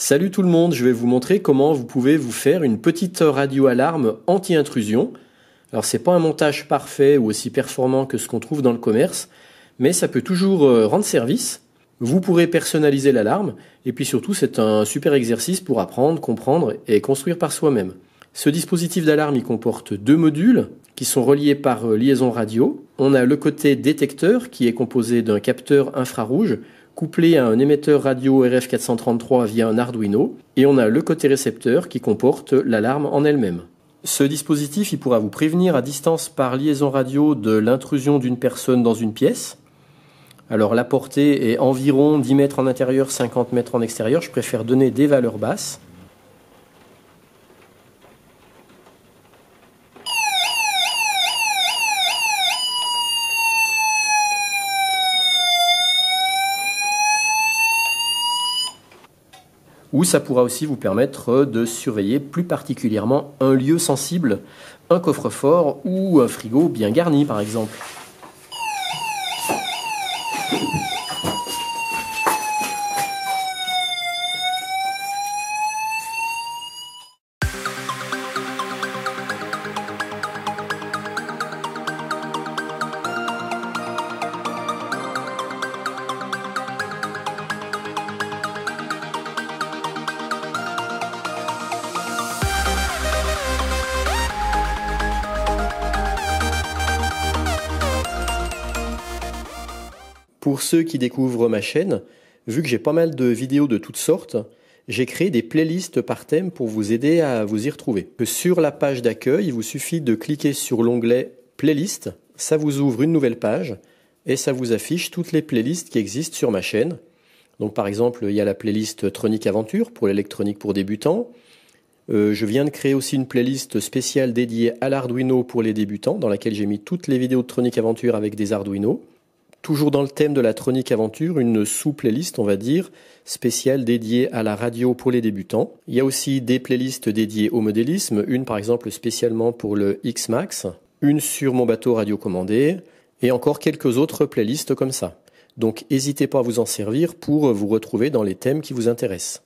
Salut tout le monde, je vais vous montrer comment vous pouvez vous faire une petite radio alarme anti-intrusion. Alors c'est pas un montage parfait ou aussi performant que ce qu'on trouve dans le commerce, mais ça peut toujours rendre service. Vous pourrez personnaliser l'alarme et puis surtout c'est un super exercice pour apprendre, comprendre et construire par soi-même. Ce dispositif d'alarme il comporte deux modules qui sont reliés par liaison radio. On a le côté détecteur qui est composé d'un capteur infrarouge couplé à un émetteur radio RF433 via un Arduino, et on a le côté récepteur qui comporte l'alarme en elle-même. Ce dispositif il pourra vous prévenir à distance par liaison radio de l'intrusion d'une personne dans une pièce. Alors la portée est environ 10 mètres en intérieur, 50 mètres en extérieur. Je préfère donner des valeurs basses. Ou ça pourra aussi vous permettre de surveiller plus particulièrement un lieu sensible, un coffre-fort ou un frigo bien garni par exemple. Pour ceux qui découvrent ma chaîne, vu que j'ai pas mal de vidéos de toutes sortes, j'ai créé des playlists par thème pour vous aider à vous y retrouver. Sur la page d'accueil, il vous suffit de cliquer sur l'onglet Playlist, ça vous ouvre une nouvelle page et ça vous affiche toutes les playlists qui existent sur ma chaîne. Donc par exemple, il y a la playlist Tronic Aventure pour l'électronique pour débutants. Je viens de créer aussi une playlist spéciale dédiée à l'Arduino pour les débutants, dans laquelle j'ai mis toutes les vidéos de Tronic Aventure avec des Arduino. Toujours dans le thème de la Tronic Aventure, une sous-playlist, on va dire, spéciale dédiée à la radio pour les débutants. Il y a aussi des playlists dédiées au modélisme, une par exemple spécialement pour le X-Max, une sur mon bateau radiocommandé, et encore quelques autres playlists comme ça. Donc n'hésitez pas à vous en servir pour vous retrouver dans les thèmes qui vous intéressent.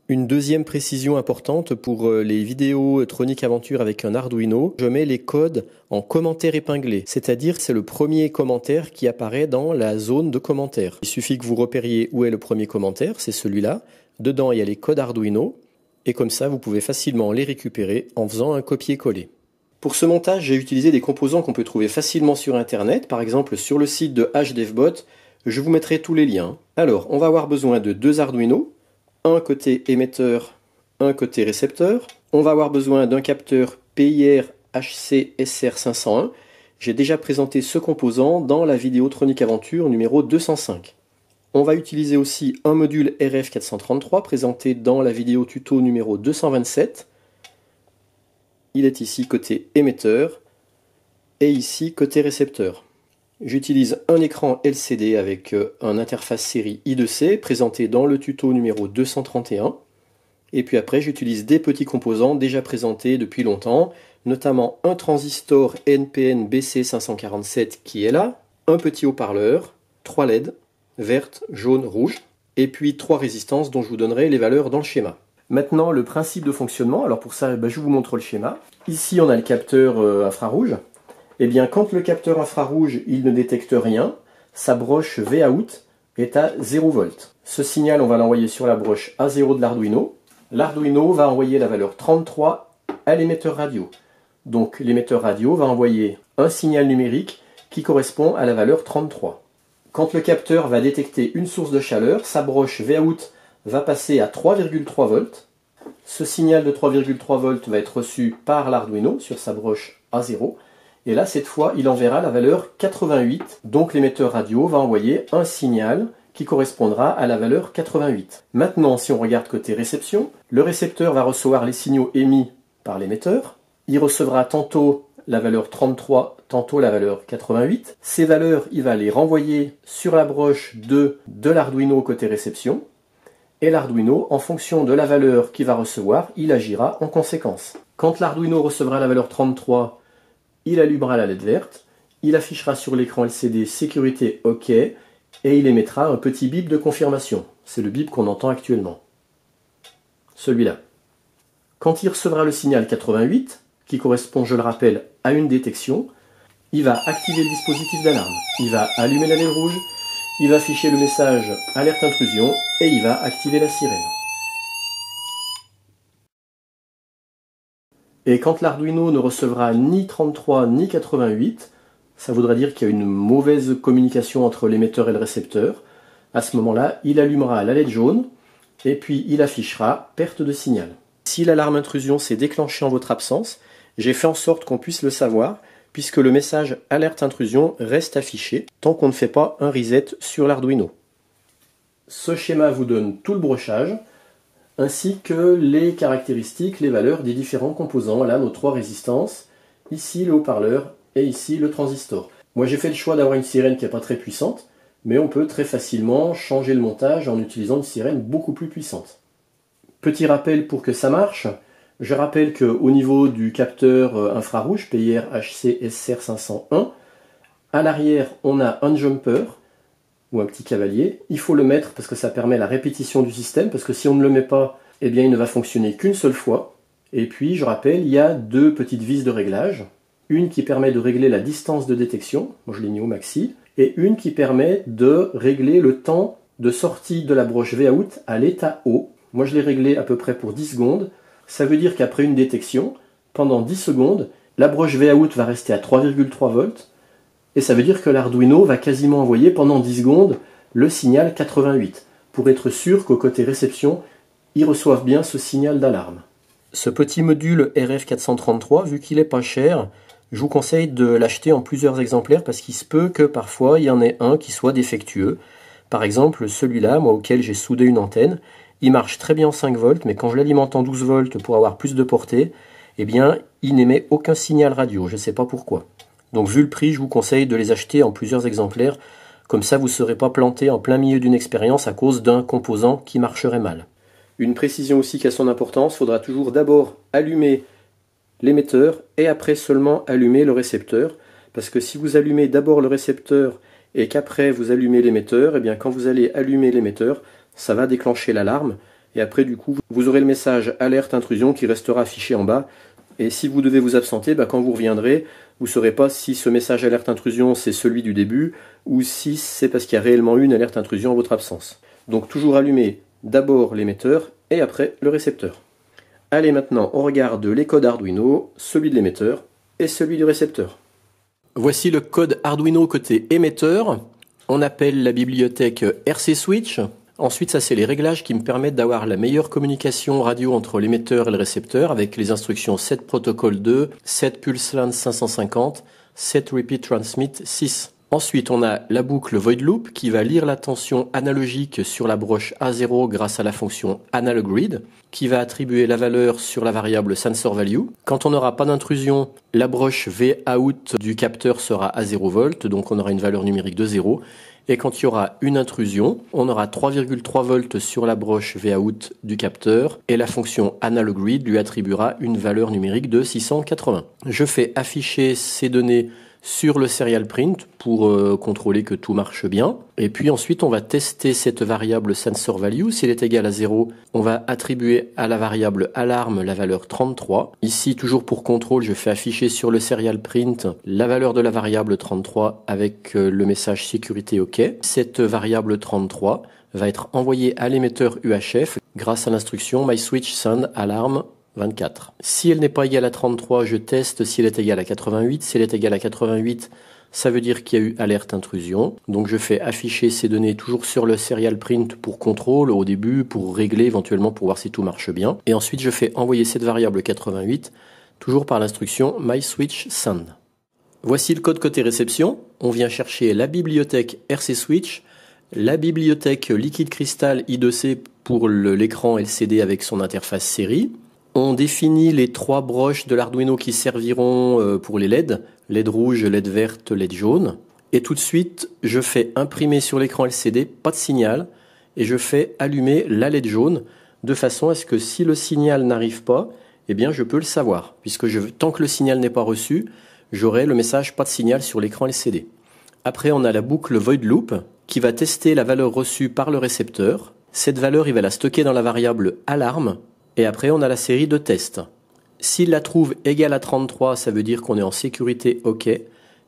Une deuxième précision importante pour les vidéos Tronic Aventure avec un Arduino, je mets les codes en commentaire épinglé, c'est-à-dire c'est le premier commentaire qui apparaît dans la zone de commentaires. Il suffit que vous repériez où est le premier commentaire, c'est celui-là. Dedans il y a les codes Arduino et comme ça vous pouvez facilement les récupérer en faisant un copier-coller. Pour ce montage, j'ai utilisé des composants qu'on peut trouver facilement sur internet, par exemple sur le site de HDevBot, je vous mettrai tous les liens. Alors, on va avoir besoin de deux Arduino. Un côté émetteur, un côté récepteur. On va avoir besoin d'un capteur PIR HC SR501. J'ai déjà présenté ce composant dans la vidéo Tronic Aventure numéro 205. On va utiliser aussi un module RF433 présenté dans la vidéo tuto numéro 227. Il est ici côté émetteur et ici côté récepteur. J'utilise un écran LCD avec un interface série I2C présenté dans le tuto numéro 231. Et puis après, j'utilise des petits composants déjà présentés depuis longtemps, notamment un transistor NPN BC547 qui est là, un petit haut-parleur, 3 LED, verte, jaune, rouge, et puis 3 résistances dont je vous donnerai les valeurs dans le schéma. Maintenant, le principe de fonctionnement, alors pour ça, je vous montre le schéma. Ici, on a le capteur infrarouge. Eh bien, quand le capteur infrarouge il ne détecte rien, sa broche Vout est à 0 volts. Ce signal, on va l'envoyer sur la broche A0 de l'Arduino. L'Arduino va envoyer la valeur 33 à l'émetteur radio. Donc l'émetteur radio va envoyer un signal numérique qui correspond à la valeur 33. Quand le capteur va détecter une source de chaleur, sa broche Vout va passer à 3,3 volts. Ce signal de 3,3 volts va être reçu par l'Arduino sur sa broche A0. Et là, cette fois, il enverra la valeur 88. Donc l'émetteur radio va envoyer un signal qui correspondra à la valeur 88. Maintenant, si on regarde côté réception, le récepteur va recevoir les signaux émis par l'émetteur. Il recevra tantôt la valeur 33, tantôt la valeur 88. Ces valeurs, il va les renvoyer sur la broche de l'Arduino côté réception. Et l'Arduino, en fonction de la valeur qu'il va recevoir, il agira en conséquence. Quand l'Arduino recevra la valeur 33, il allumera la LED verte, il affichera sur l'écran LCD sécurité OK et il émettra un petit bip de confirmation. C'est le bip qu'on entend actuellement. celui-là. Quand il recevra le signal 88, qui correspond, je le rappelle, à une détection, il va activer le dispositif d'alarme. Il va allumer la LED rouge, il va afficher le message alerte intrusion et il va activer la sirène. Et quand l'Arduino ne recevra ni 33 ni 88, ça voudra dire qu'il y a une mauvaise communication entre l'émetteur et le récepteur. À ce moment-là, il allumera la LED jaune et puis il affichera perte de signal. Si l'alarme intrusion s'est déclenchée en votre absence, j'ai fait en sorte qu'on puisse le savoir puisque le message alerte intrusion reste affiché tant qu'on ne fait pas un reset sur l'Arduino. Ce schéma vous donne tout le brochage ainsi que les caractéristiques, les valeurs des différents composants. Là, nos 3 résistances, ici le haut-parleur et ici le transistor. Moi j'ai fait le choix d'avoir une sirène qui n'est pas très puissante, mais on peut très facilement changer le montage en utilisant une sirène beaucoup plus puissante. Petit rappel pour que ça marche, je rappelle qu'au niveau du capteur infrarouge PIR HC SR501, à l'arrière on a un jumper, ou un petit cavalier. Il faut le mettre parce que ça permet la répétition du système, parce que si on ne le met pas, eh bien il ne va fonctionner qu'une seule fois. Et puis je rappelle, il y a 2 petites vis de réglage, une qui permet de régler la distance de détection, moi je l'ai mis au maxi, et une qui permet de régler le temps de sortie de la broche Vout à l'état haut. Moi je l'ai réglé à peu près pour 10 secondes, ça veut dire qu'après une détection, pendant 10 secondes, la broche Vout va rester à 3,3 volts, et ça veut dire que l'Arduino va quasiment envoyer pendant 10 secondes le signal 88, pour être sûr qu'au côté réception, ils reçoivent bien ce signal d'alarme. Ce petit module RF433, vu qu'il est pas cher, je vous conseille de l'acheter en plusieurs exemplaires parce qu'il se peut que parfois il y en ait un qui soit défectueux. Par exemple, celui-là, moi auquel j'ai soudé une antenne, il marche très bien en 5 volts, mais quand je l'alimente en 12 volts pour avoir plus de portée, eh bien, il n'émet aucun signal radio, je ne sais pas pourquoi. Donc vu le prix, je vous conseille de les acheter en plusieurs exemplaires, comme ça vous ne serez pas planté en plein milieu d'une expérience à cause d'un composant qui marcherait mal. Une précision aussi qui a son importance, il faudra toujours d'abord allumer l'émetteur et après seulement allumer le récepteur, parce que si vous allumez d'abord le récepteur et qu'après vous allumez l'émetteur, eh bien quand vous allez allumer l'émetteur, ça va déclencher l'alarme, et après du coup vous aurez le message alerte intrusion qui restera affiché en bas. Et si vous devez vous absenter, quand vous reviendrez, vous ne saurez pas si ce message alerte intrusion c'est celui du début ou si c'est parce qu'il y a réellement eu une alerte intrusion en votre absence. Donc toujours allumer d'abord l'émetteur et après le récepteur. Allez, maintenant on regarde les codes Arduino, celui de l'émetteur et celui du récepteur. Voici le code Arduino côté émetteur. On appelle la bibliothèque RC Switch. Ensuite, ça c'est les réglages qui me permettent d'avoir la meilleure communication radio entre l'émetteur et le récepteur avec les instructions set protocol 2, set pulse length 550, set repeat transmit 6. Ensuite, on a la boucle void loop qui va lire la tension analogique sur la broche A0 grâce à la fonction analog read, qui va attribuer la valeur sur la variable sensor value. Quand on n'aura pas d'intrusion, la broche Vout du capteur sera à 0 volts, donc on aura une valeur numérique de 0. Et quand il y aura une intrusion, on aura 3,3 volts sur la broche Vout du capteur et la fonction analog read lui attribuera une valeur numérique de 680. Je fais afficher ces données sur le serial print pour contrôler que tout marche bien. Et puis ensuite, on va tester cette variable sensor value. Si elle est égale à 0, on va attribuer à la variable alarme la valeur 33. Ici, toujours pour contrôle, je fais afficher sur le serial print la valeur de la variable 33 avec le message sécurité OK. Cette variable 33 va être envoyée à l'émetteur UHF grâce à l'instruction MySwitchSendAlarm 24. Si elle n'est pas égale à 33, je teste si elle est égale à 88. Si elle est égale à 88, ça veut dire qu'il y a eu alerte intrusion. Donc je fais afficher ces données toujours sur le serial print pour contrôle au début, pour régler éventuellement pour voir si tout marche bien. Et ensuite je fais envoyer cette variable 88 toujours par l'instruction MySwitchSend. Voici le code côté réception. On vient chercher la bibliothèque RC Switch, la bibliothèque Liquid Crystal I2C pour l'écran LCD avec son interface série. On définit les 3 broches de l'Arduino qui serviront pour les LED, LED rouge, LED verte, LED jaune. Et tout de suite, je fais imprimer sur l'écran LCD, pas de signal, et je fais allumer la LED jaune, de façon à ce que si le signal n'arrive pas, eh bien je peux le savoir, puisque tant que le signal n'est pas reçu, j'aurai le message pas de signal sur l'écran LCD. Après, on a la boucle void loop, qui va tester la valeur reçue par le récepteur. Cette valeur, il va la stocker dans la variable alarme, Et après, on a la série de tests. S'il la trouve égale à 33, ça veut dire qu'on est en sécurité OK.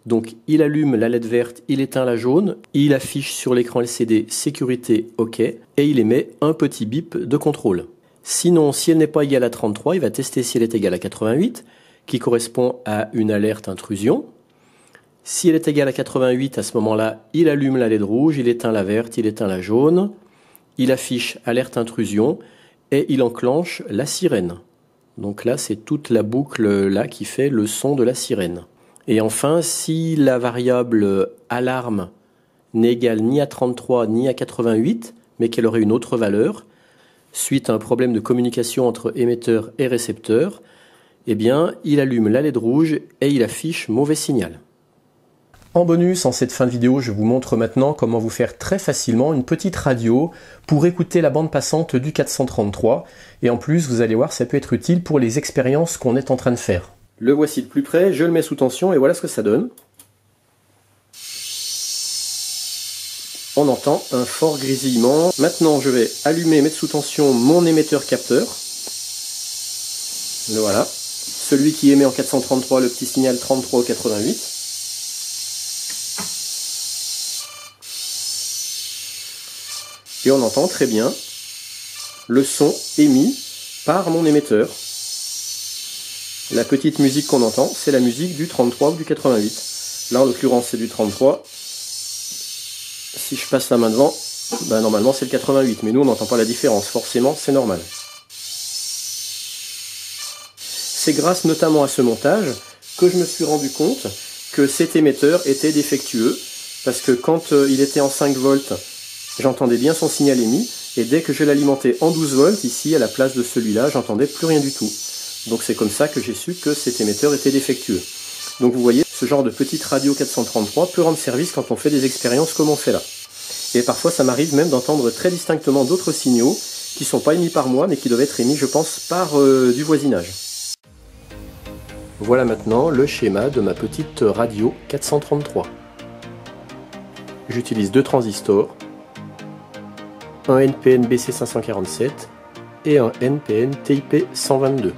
Donc, il allume la LED verte, il éteint la jaune, il affiche sur l'écran LCD sécurité OK et il émet un petit bip de contrôle. Sinon, si elle n'est pas égale à 33, il va tester si elle est égale à 88, qui correspond à une alerte intrusion. Si elle est égale à 88, à ce moment-là, il allume la LED rouge, il éteint la verte, il éteint la jaune, il affiche alerte intrusion et il enclenche la sirène. Donc là, c'est toute la boucle là qui fait le son de la sirène. Et enfin, si la variable alarme n'est égale ni à 33 ni à 88, mais qu'elle aurait une autre valeur, suite à un problème de communication entre émetteur et récepteur, eh bien, il allume la LED rouge et il affiche mauvais signal. En bonus, en cette fin de vidéo, je vous montre maintenant comment vous faire très facilement une petite radio pour écouter la bande passante du 433. Et en plus, vous allez voir, ça peut être utile pour les expériences qu'on est en train de faire. Le voici de plus près, je le mets sous tension et voilà ce que ça donne. On entend un fort grésillement. Maintenant, je vais allumer et mettre sous tension mon émetteur capteur. Le voilà. Celui qui émet en 433 le petit signal 33 au 88. Et on entend très bien le son émis par mon émetteur. La petite musique qu'on entend, c'est la musique du 33 ou du 88. Là, en l'occurrence, c'est du 33. Si je passe la main devant, ben, normalement, c'est le 88. Mais nous, on n'entend pas la différence. Forcément, c'est normal. C'est grâce notamment à ce montage que je me suis rendu compte que cet émetteur était défectueux. Parce que quand il était en 5 volts, j'entendais bien son signal émis. Et dès que je l'alimentais en 12 volts, ici, à la place de celui-là, j'entendais plus rien du tout. Donc c'est comme ça que j'ai su que cet émetteur était défectueux. Donc vous voyez, ce genre de petite radio 433 peut rendre service quand on fait des expériences comme on fait là. Et parfois ça m'arrive même d'entendre très distinctement d'autres signaux qui ne sont pas émis par moi, mais qui doivent être émis, je pense, par du voisinage. Voilà maintenant le schéma de ma petite radio 433. J'utilise 2 transistors, un NPN BC547 et un NPN TIP 122.